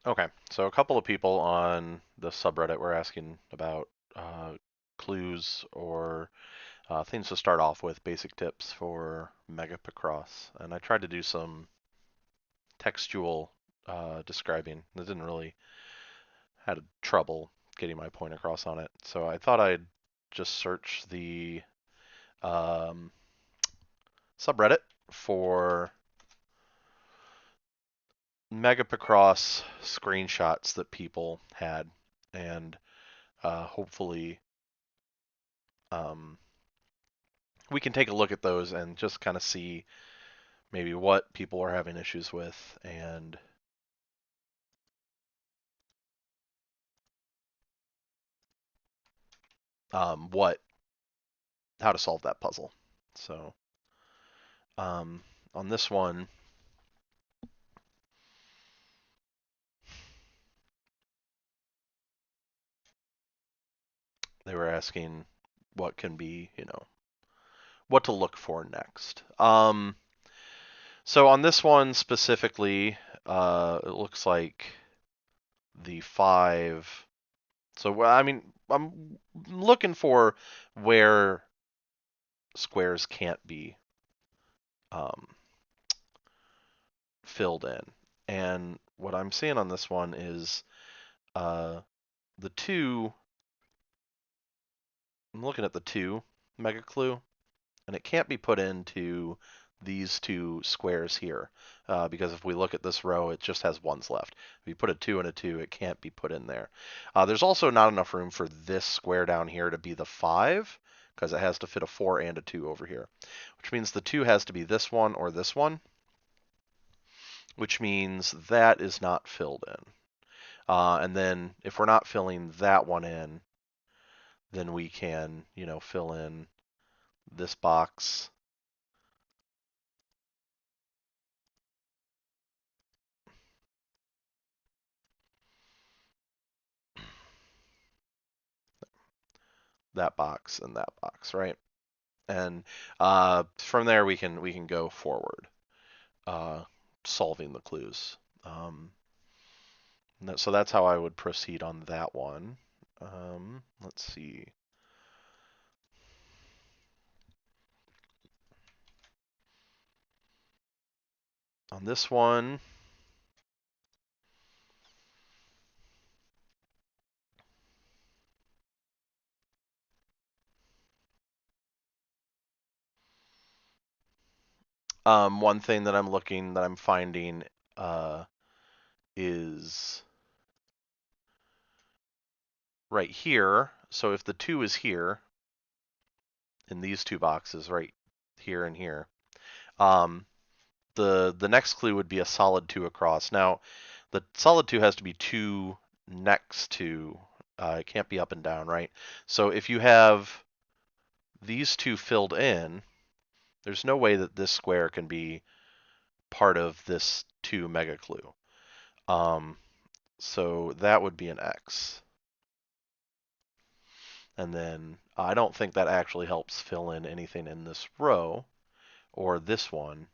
Okay, so a couple of people on the subreddit were asking about clues or things to start off with, basic tips for Mega Picross, and I tried to do some textual describing. I didn't really had trouble getting my point across on it, so I thought I'd just search the um, subreddit for Mega Picross screenshots that people had, and hopefully um, we can take a look at those and just kind of see maybe what people are having issues with and what how to solve that puzzle. So um, on this one, they were asking what can be, what to look for next. So on this one specifically, it looks like the five. So I mean, I'm looking for where squares can't be um, filled in, and what I'm seeing on this one is uh, the two. I'm looking at the two mega clue, and it can't be put into these two squares here because if we look at this row, it just has ones left. If you put a 2 and a 2, it can't be put in there. There's also not enough room for this square down here to be the 5 because it has to fit a 4 and a 2 over here, which means the 2 has to be this one or this one, which means that is not filled in. And then if we're not filling that one in, then we can, fill in this box. That box and that box, right? And from there we can go forward, uh, solving the clues. Um, so that's how I would proceed on that one. Let's see. On this one, one thing that I'm finding uh, is right here. So if the 2 is here in these two boxes, right here and here, um, the next clue would be a solid 2 across. Now, the solid 2 has to be 2 next to, it can't be up and down, right? So if you have these two filled in, there's no way that this square can be part of this 2 mega clue. Um, so that would be an X. And then I don't think that actually helps fill in anything in this row or this one,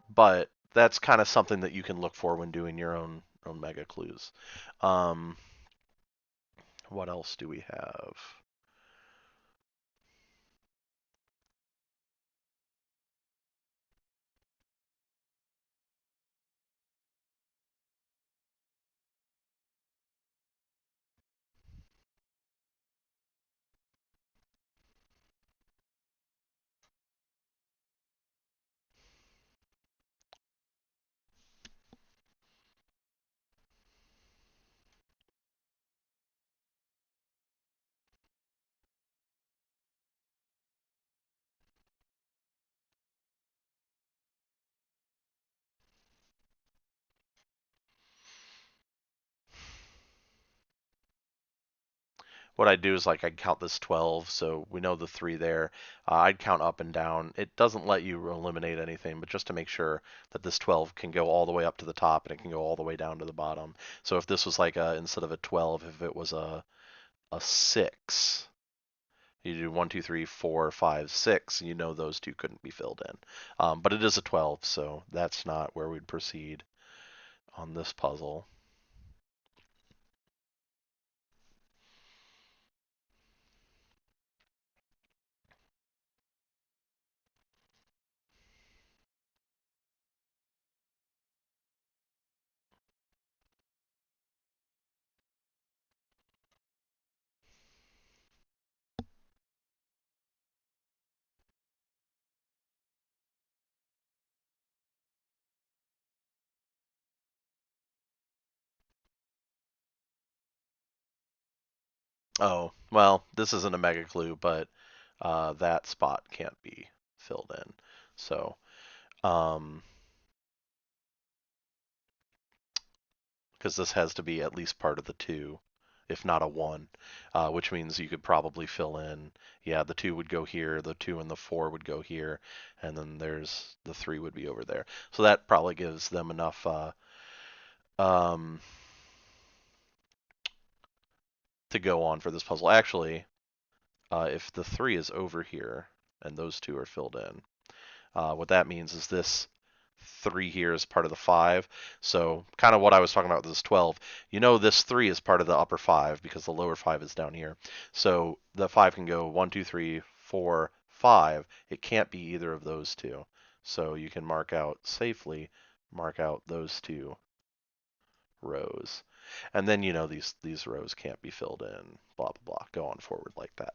but that's kind of something that you can look for when doing your own mega clues. Um, what else do we have? What I'd do is like I'd count this 12, so we know the 3 there. I'd count up and down. It doesn't let you eliminate anything, but just to make sure that this 12 can go all the way up to the top and it can go all the way down to the bottom. So if this was like instead of a 12, if it was a 6, you do 1, 2, 3, 4, 5, 6, and you know those two couldn't be filled in. But it is a 12, so that's not where we'd proceed on this puzzle. Oh, well, this isn't a mega clue, but that spot can't be filled in. So, um, because this has to be at least part of the two, if not a one, which means you could probably fill in. Yeah, the two would go here, the two and the four would go here, and then there's the three would be over there. So that probably gives them enough um, to go on for this puzzle. Actually, if the three is over here and those two are filled in, what that means is this three here is part of the five. So kind of what I was talking about with this 12. You know this three is part of the upper five because the lower five is down here. So the five can go 1, 2, 3, 4, 5. It can't be either of those two. So you can mark out safely, mark out those two rows. And then you know these rows can't be filled in, blah blah blah. Go on forward like that.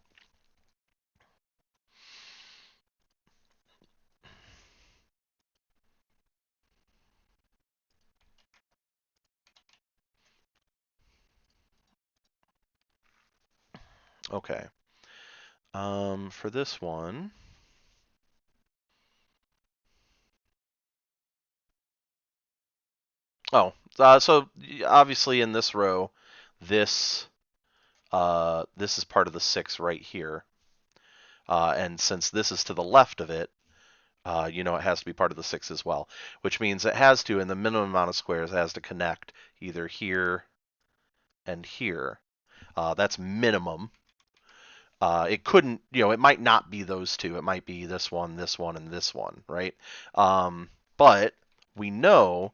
Okay. For this one, oh, so obviously in this row, this this is part of the 6 right here, and since this is to the left of it, you know it has to be part of the 6 as well, which means it has to, in the minimum amount of squares, it has to connect either here and here. That's minimum. It couldn't, you know, it might not be those two. It might be this one, and this one, right? But we know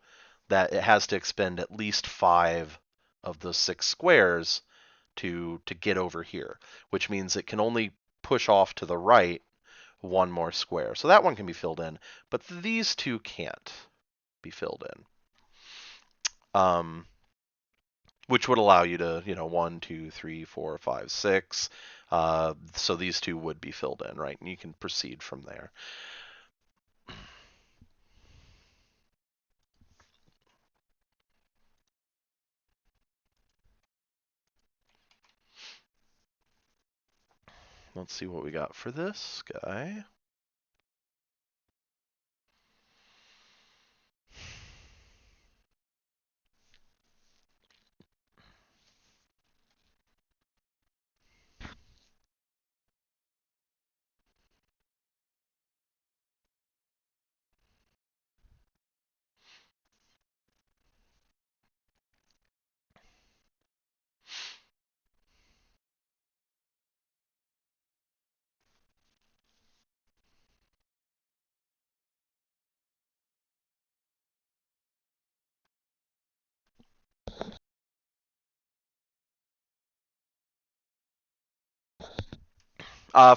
that it has to expend at least 5 of those 6 squares to get over here, which means it can only push off to the right one more square. So that one can be filled in, but these two can't be filled in. Which would allow you to, you know, 1, 2, 3, 4, 5, 6. So these two would be filled in, right? And you can proceed from there. Let's see what we got for this guy.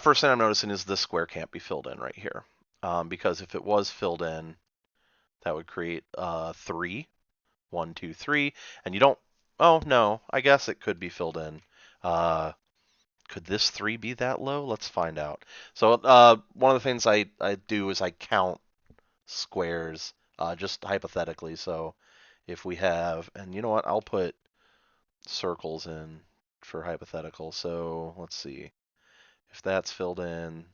First thing I'm noticing is this square can't be filled in right here. Because if it was filled in, that would create 3. 1, 2, 3. And you don't. Oh, no. I guess it could be filled in. Could this 3 be that low? Let's find out. So one of the things I do is I count squares, just hypothetically. So if we have, and you know what, I'll put circles in for hypothetical. So let's see. If that's filled in,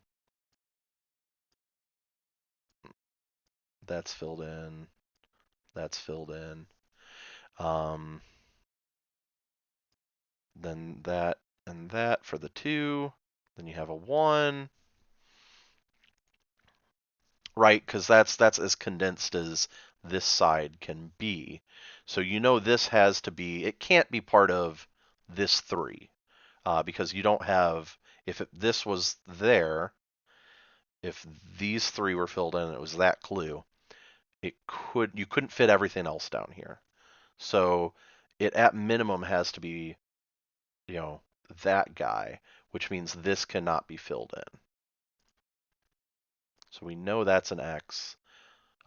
that's filled in, that's filled in. Um, then that and that for the 2. Then you have a 1. Right, because that's as condensed as this side can be. So you know this has to be, it can't be part of this 3, because you don't have, if this was there, if these 3 were filled in and it was that clue, you couldn't fit everything else down here. So it at minimum has to be, you know, that guy, which means this cannot be filled in. So we know that's an X.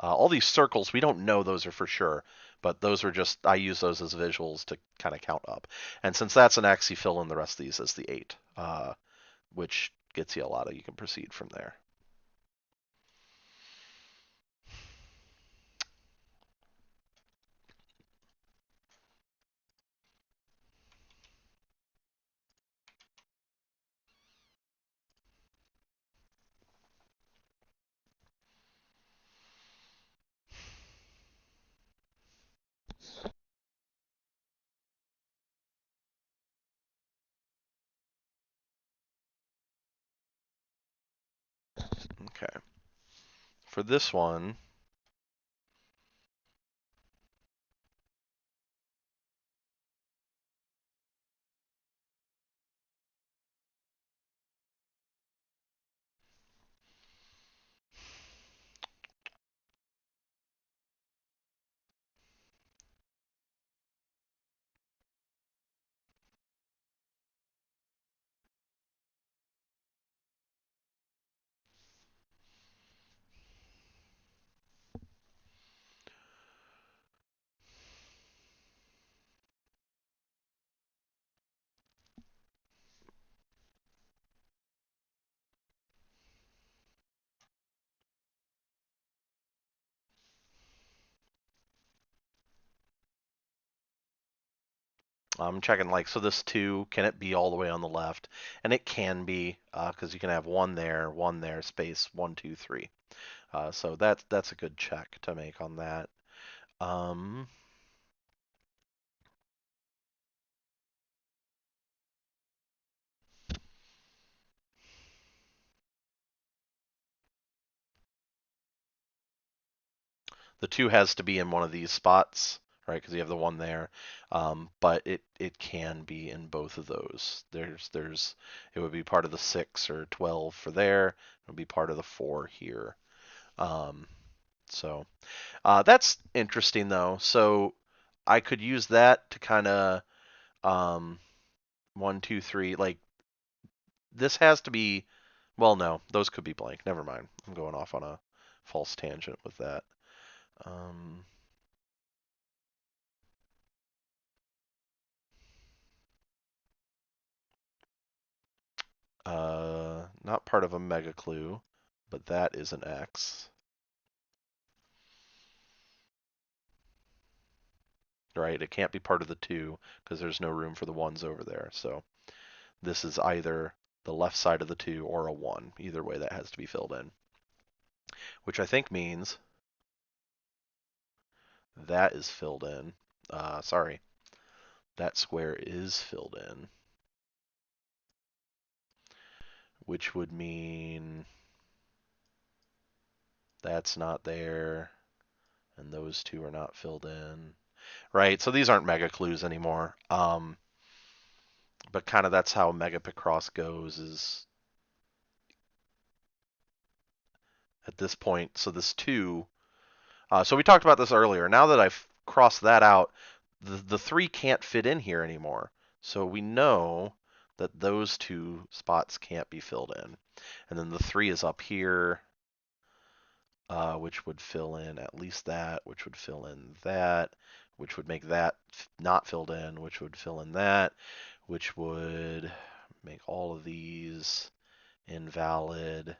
All these circles, we don't know those are for sure, but those are just, I use those as visuals to kind of count up. And since that's an X, you fill in the rest of these as the 8, which gets you a lot of, you can proceed from there. Okay. For this one, I'm checking like, so this 2, can it be all the way on the left? And it can be, because you can have one there, space, 1, 2, 3. So that's a good check to make on that. Um, the 2 has to be in one of these spots, right? Because you have the 1 there. But it can be in both of those. It would be part of the 6 or 12 for there. It would be part of the 4 here. Um, so that's interesting though. So I could use that to kind of, um, 1, 2, 3. Like this has to be. Well, no, those could be blank. Never mind. I'm going off on a false tangent with that. Um, not part of a mega clue, but that is an X, right? It can't be part of the 2 because there's no room for the 1s over there. So this is either the left side of the 2 or a 1. Either way, that has to be filled in, which I think means that is filled in. Sorry, that square is filled in, which would mean that's not there, and those 2 are not filled in. Right, so these aren't mega clues anymore. But kind of that's how Mega Picross goes is at this point. So this 2. So we talked about this earlier. Now that I've crossed that out, the 3 can't fit in here anymore. So we know that those 2 spots can't be filled in. And then the 3 is up here, which would fill in at least that, which would fill in that, which would make that not filled in, which would fill in that, which would make all of these invalid,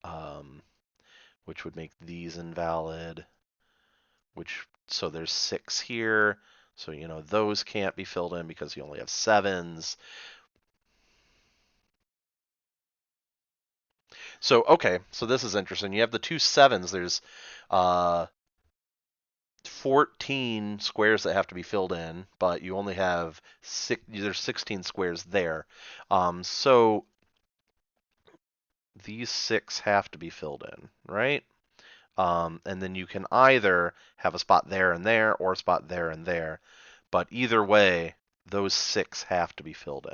um, which would make these invalid, which, so there's 6 here. So, those can't be filled in because you only have 7s. So, okay, so this is interesting. You have the 2 7s. There's uh, 14 squares that have to be filled in, but you only have 6, there's 16 squares there. So these 6 have to be filled in, right? And then you can either have a spot there and there or a spot there and there. But either way, those 6 have to be filled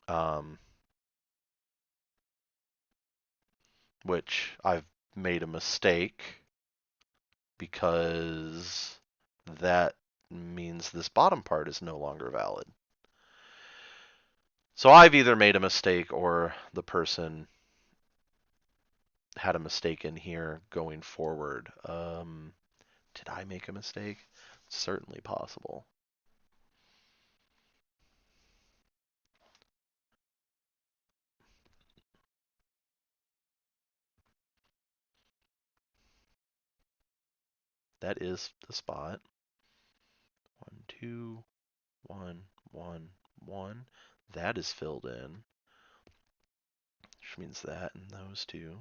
in. Which I've made a mistake because that means this bottom part is no longer valid. So I've either made a mistake or the person had a mistake in here going forward. Did I make a mistake? It's certainly possible. That is the spot. 1, 2, 1, 1, 1. That is filled in, which means that and those two.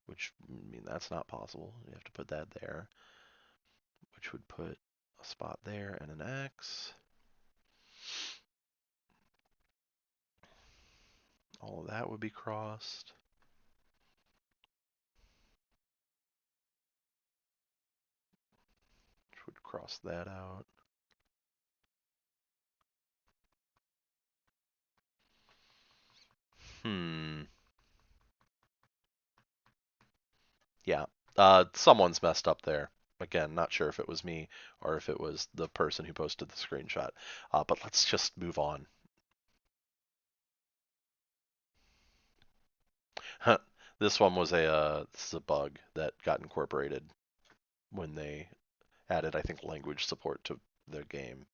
Which that's not possible. You have to put that there, which would put a spot there and an X. All of that would be crossed. Which would cross that out. Yeah. Someone's messed up there. Again, not sure if it was me or if it was the person who posted the screenshot. But let's just move on. This one was this is a bug that got incorporated when they added, I think, language support to their game.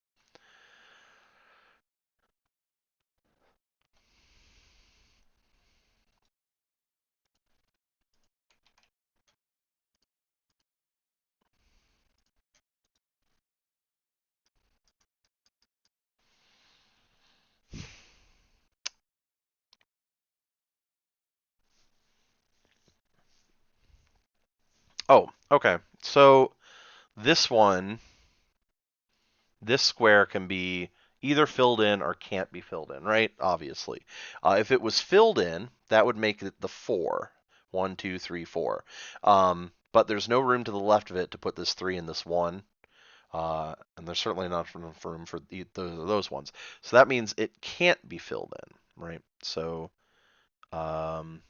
Oh, okay. So this one, this square can be either filled in or can't be filled in, right? Obviously. If it was filled in, that would make it the 4. 1, 2, 3, 4. But there's no room to the left of it to put this 3 and this 1. And there's certainly not enough room for those ones. So that means it can't be filled in, right? So we're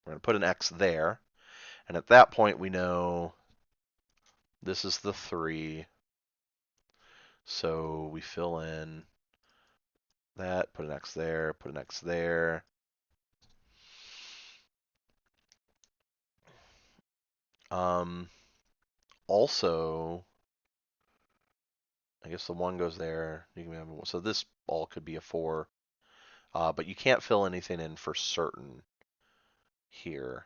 going to put an X there. And at that point, we know this is the 3. So we fill in that, put an X there, put an X there. Also, I guess the 1 goes there. You can have, so this all could be a 4, but you can't fill anything in for certain here.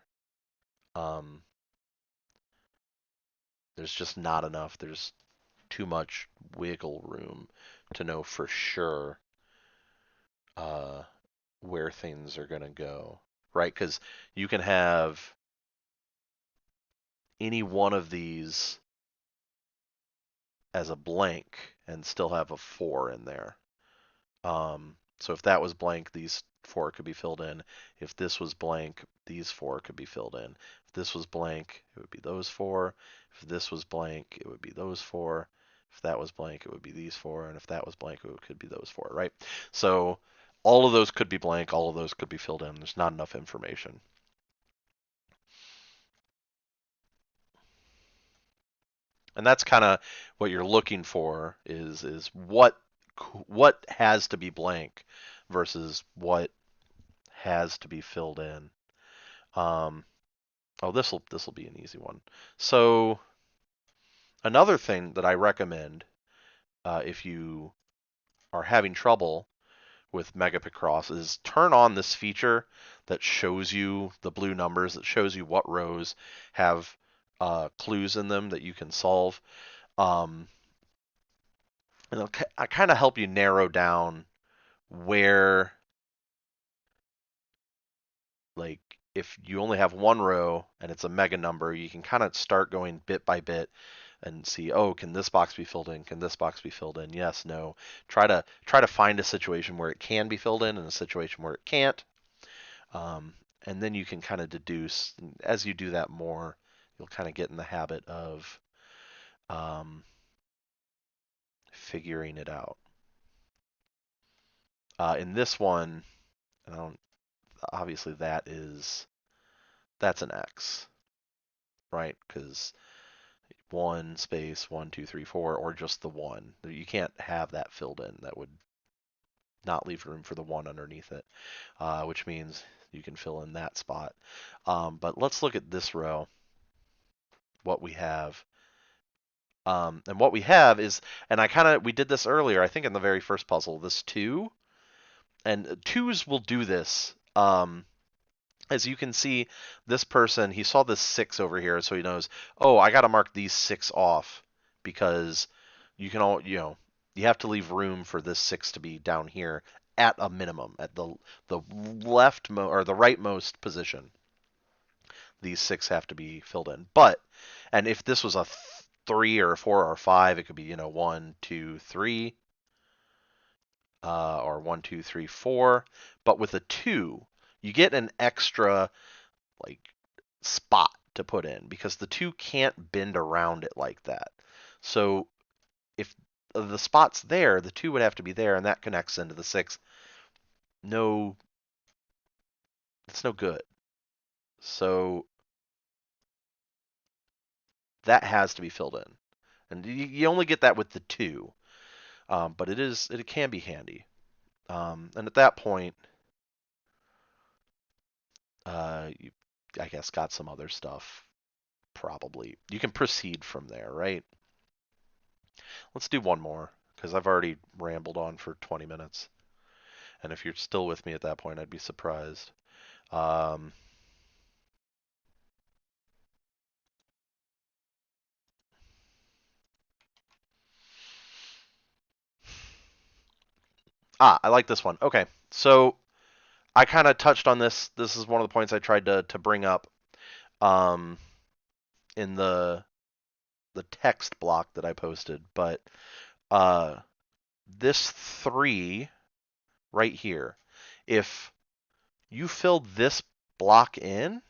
There's just not enough. There's too much wiggle room to know for sure where things are going to go, right? Because you can have any one of these as a blank and still have a 4 in there. So if that was blank, these 4 could be filled in. If this was blank, these 4 could be filled in. If this was blank, it would be those 4. If this was blank, it would be those 4. If that was blank, it would be these 4. And if that was blank, it could be those 4, right? So all of those could be blank. All of those could be filled in. There's not enough information. And that's kind of what you're looking for is what has to be blank versus what has to be filled in. Oh, this will be an easy one. So another thing that I recommend if you are having trouble with Mega Picross is turn on this feature that shows you the blue numbers, that shows you what rows have clues in them that you can solve. And it'll kind of help you narrow down where, like, if you only have one row and it's a mega number, you can kind of start going bit by bit and see, oh, can this box be filled in? Can this box be filled in? Yes, no. Try to find a situation where it can be filled in and a situation where it can't. And then you can kind of deduce. As you do that more, you'll kind of get in the habit of figuring it out. In this one, obviously that's an X. right? Because 1 space 1 2 3 4, or just the 1. You can't have that filled in. That would not leave room for the 1 underneath it, which means you can fill in that spot. But let's look at this row, what we have. And what we have is, and we did this earlier, I think in the very first puzzle, this 2, and 2s will do this. As you can see, this person, he saw this 6 over here, so he knows, oh, I got to mark these 6 off because you can all, you have to leave room for this 6 to be down here at a minimum, at the or the rightmost position. These 6 have to be filled in. And if this was a 3 or a 4 or a 5, it could be, 1 2 3, or 1 2 3 4. But with a 2, you get an extra like spot to put in because the 2 can't bend around it like that. So if the spot's there, the 2 would have to be there, and that connects into the 6. No, it's no good. So that has to be filled in, and you only get that with the 2, but it can be handy. And at that point, you, I guess, got some other stuff. Probably you can proceed from there, right? Let's do one more because I've already rambled on for 20 minutes. And if you're still with me at that point, I'd be surprised. Um, I like this one. Okay, so I kind of touched on this. This is one of the points I tried to bring up um, in the text block that I posted. But uh, this 3 right here, if you filled this block in,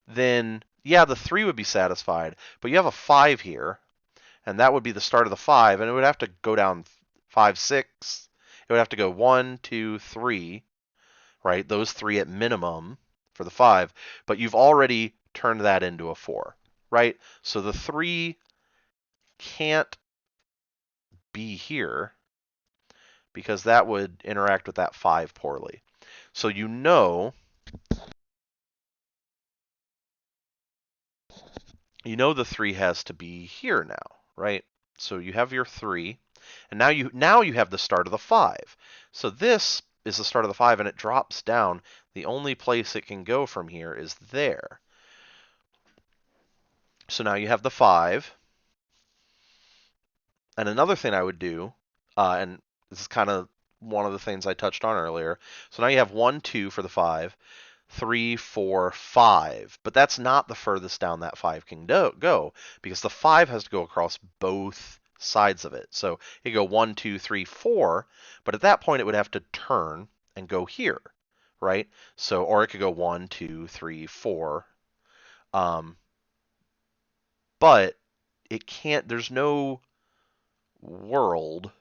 then yeah, the 3 would be satisfied. But you have a 5 here, and that would be the start of the 5, and it would have to go down 5 6. It would have to go 1 2 3, right? Those 3 at minimum for the 5, but you've already turned that into a 4, right? So the 3 can't be here because that would interact with that 5 poorly. So the 3 has to be here now, right? So you have your 3, and now you have the start of the 5. So this is the start of the 5, and it drops down. The only place it can go from here is there. So now you have the 5. And another thing I would do, and this is kind of one of the things I touched on earlier. So now you have 1 2 for the 5, 3 4 5. But that's not the furthest down that 5 can go because the 5 has to go across both sides of it. So it go 1 2 3 4, but at that point it would have to turn and go here, right? So, or it could go 1 2 3 4. But it can't. There's no world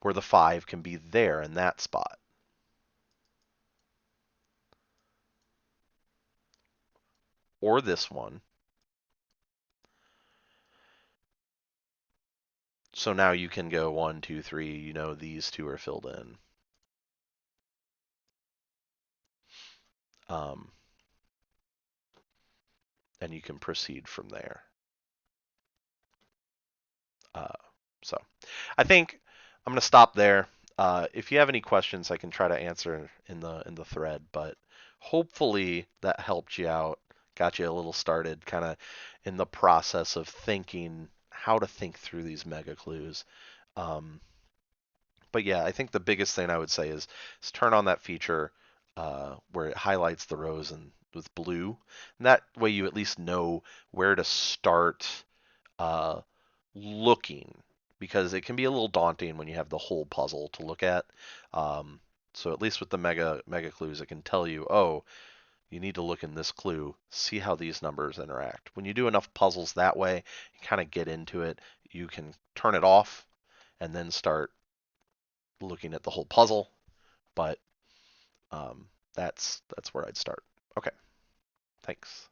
where the 5 can be there in that spot. Or this one. So now you can go 1 2 3. These 2 are filled in. Um, and you can proceed from there. Uh, so I think I'm going to stop there. If you have any questions, I can try to answer in the thread. But hopefully that helped you out, got you a little started, kind of in the process of thinking how to think through these mega clues. But yeah, I think the biggest thing I would say is turn on that feature where it highlights the rows and with blue. And that way you at least know where to start uh, looking, because it can be a little daunting when you have the whole puzzle to look at. So at least with the mega clues, it can tell you, oh, you need to look in this clue, see how these numbers interact. When you do enough puzzles that way, you kind of get into it. You can turn it off and then start looking at the whole puzzle. But that's where I'd start. Okay, thanks.